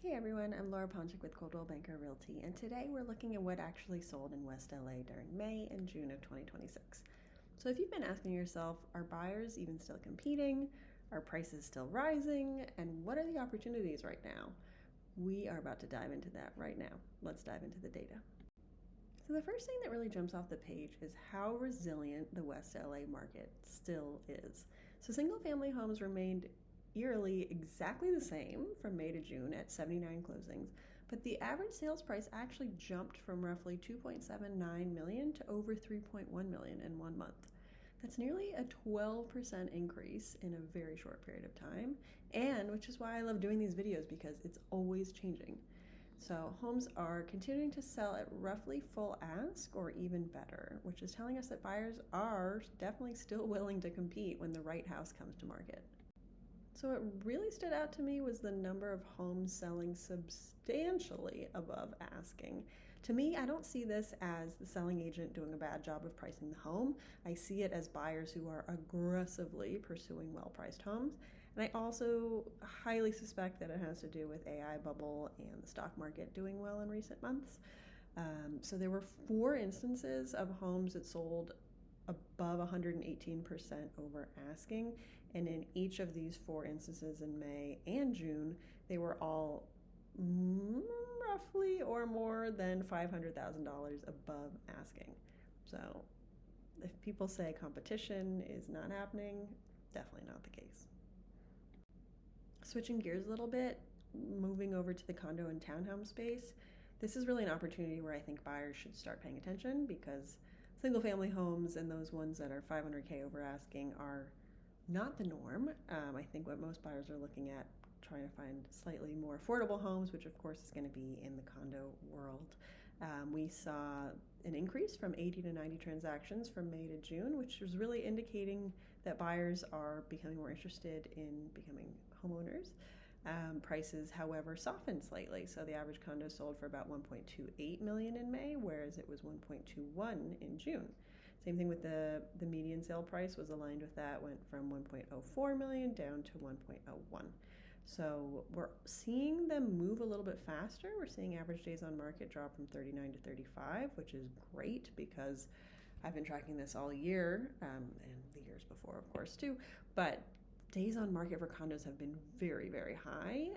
Hey everyone, I'm Laura Ponchick with Coldwell Banker Realty, and today we're looking at what actually sold in West LA during May and June of 2026. So if you've been asking yourself, are buyers even still competing? Are prices still rising? And what are the opportunities right now? We are about to dive into that right now. Let's dive into the data. So the first thing that really jumps off the page is how resilient the West LA market still is. So single family homes remained eerily exactly the same from May to June at 79 closings, but the average sales price actually jumped from roughly 2.79 million to over 3.1 million in 1 month. That's nearly a 12% increase in a very short period of time, and which is why I love doing these videos, because it's always changing. So homes are continuing to sell at roughly full ask or even better, which is telling us that buyers are definitely still willing to compete when the right house comes to market. So what really stood out to me was the number of homes selling substantially above asking. To me, I don't see this as the selling agent doing a bad job of pricing the home. I see it as buyers who are aggressively pursuing well-priced homes. And I also highly suspect that it has to do with AI bubble and the stock market doing well in recent months. So there were 4 instances of homes that sold above 118% over asking, and in each of these 4 instances in May and June, they were all roughly or more than $500,000 above asking. So if people say competition is not happening, definitely not the case. Switching gears a little bit, moving over to the condo and townhome space, this is really an opportunity where I think buyers should start paying attention, because single family homes and those ones that are 500K over asking are not the norm. I think what most buyers are looking at, trying to find slightly more affordable homes, which of course is going to be in the condo world. We saw an increase from 80 to 90 transactions from May to June, which was really indicating that buyers are becoming more interested in becoming homeowners. Prices, however, softened slightly. So the average condo sold for about 1.28 million in May, whereas it was 1.21 in June. Same thing with the median sale price was aligned with that, went from 1.04 million down to 1.01. So we're seeing them move a little bit faster. We're seeing average days on market drop from 39 to 35, which is great, because I've been tracking this all year, and the years before, of course, too. But days on market for condos have been very, very high.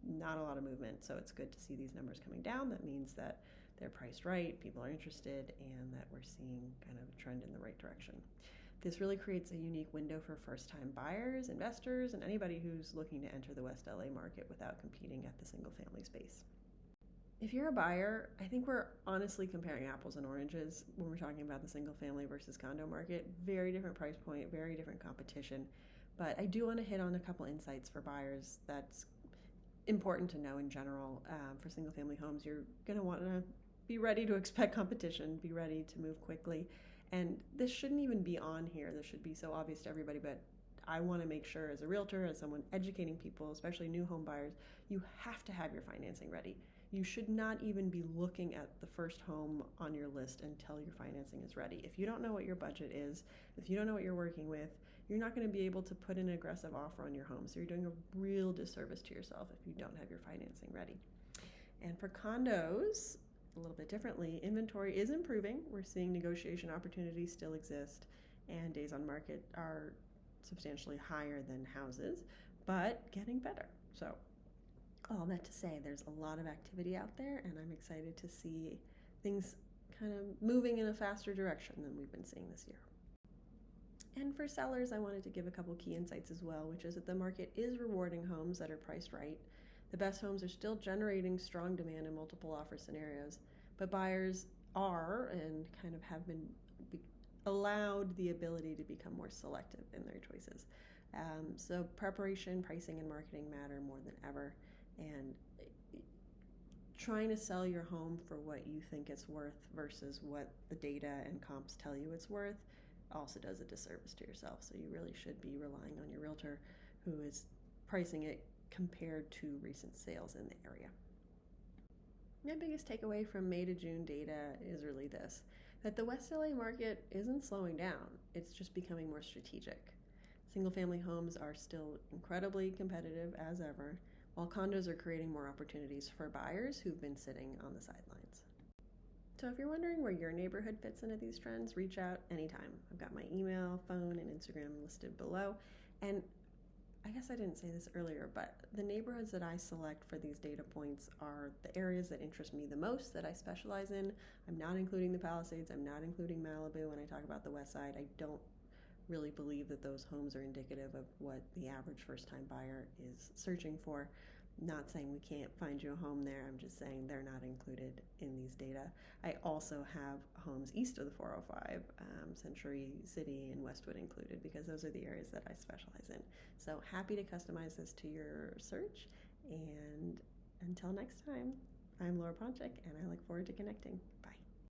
Not a lot of movement, so it's good to see these numbers coming down. That means that they're priced right, people are interested, and that we're seeing kind of a trend in the right direction. This really creates a unique window for first-time buyers, investors, and anybody who's looking to enter the West LA market without competing at the single-family space. If you're a buyer, I think we're honestly comparing apples and oranges when we're talking about the single-family versus condo market. Very different price point, very different competition. But I do want to hit on a couple insights for buyers that's important to know in general. For single-family homes, you're going to want to be ready to expect competition, be ready to move quickly. And this shouldn't even be on here. This should be so obvious to everybody, but I want to make sure, as a realtor, as someone educating people, especially new home buyers, you have to have your financing ready. You should not even be looking at the first home on your list until your financing is ready. If you don't know what your budget is, if you don't know what you're working with, you're not going to be able to put an aggressive offer on your home. So you're doing a real disservice to yourself if you don't have your financing ready. And for condos, a little bit differently, inventory is improving. We're seeing negotiation opportunities still exist, and days on market are substantially higher than houses, but getting better. So all that to say, there's a lot of activity out there, and I'm excited to see things kind of moving in a faster direction than we've been seeing this year. And for sellers, I wanted to give a couple key insights as well, which is that the market is rewarding homes that are priced right. The best homes are still generating strong demand in multiple offer scenarios, but buyers are and kind of have been allowed the ability to become more selective in their choices. So preparation, pricing, and marketing matter more than ever. And trying to sell your home for what you think it's worth versus what the data and comps tell you it's worth also does a disservice to yourself. So you really should be relying on your realtor who is pricing it compared to recent sales in the area. My biggest takeaway from May to June data is really this, that the West LA market isn't slowing down, it's just becoming more strategic. Single family homes are still incredibly competitive as ever, while condos are creating more opportunities for buyers who've been sitting on the sidelines. So if you're wondering where your neighborhood fits into these trends, reach out anytime. I've got my email, phone, and Instagram listed below. And I guess I didn't say this earlier, but the neighborhoods that I select for these data points are the areas that interest me the most, that I specialize in. I'm not including the Palisades, I'm not including Malibu when I talk about the West Side. I don't really believe that those homes are indicative of what the average first-time buyer is searching for. Not saying we can't find you a home there, I'm just saying they're not included in these data. I also have homes east of the 405, Century City and Westwood included, because those are the areas that I specialize in. So happy to customize this to your search, and until next time, I'm Laura Ponchick, and I look forward to connecting. Bye.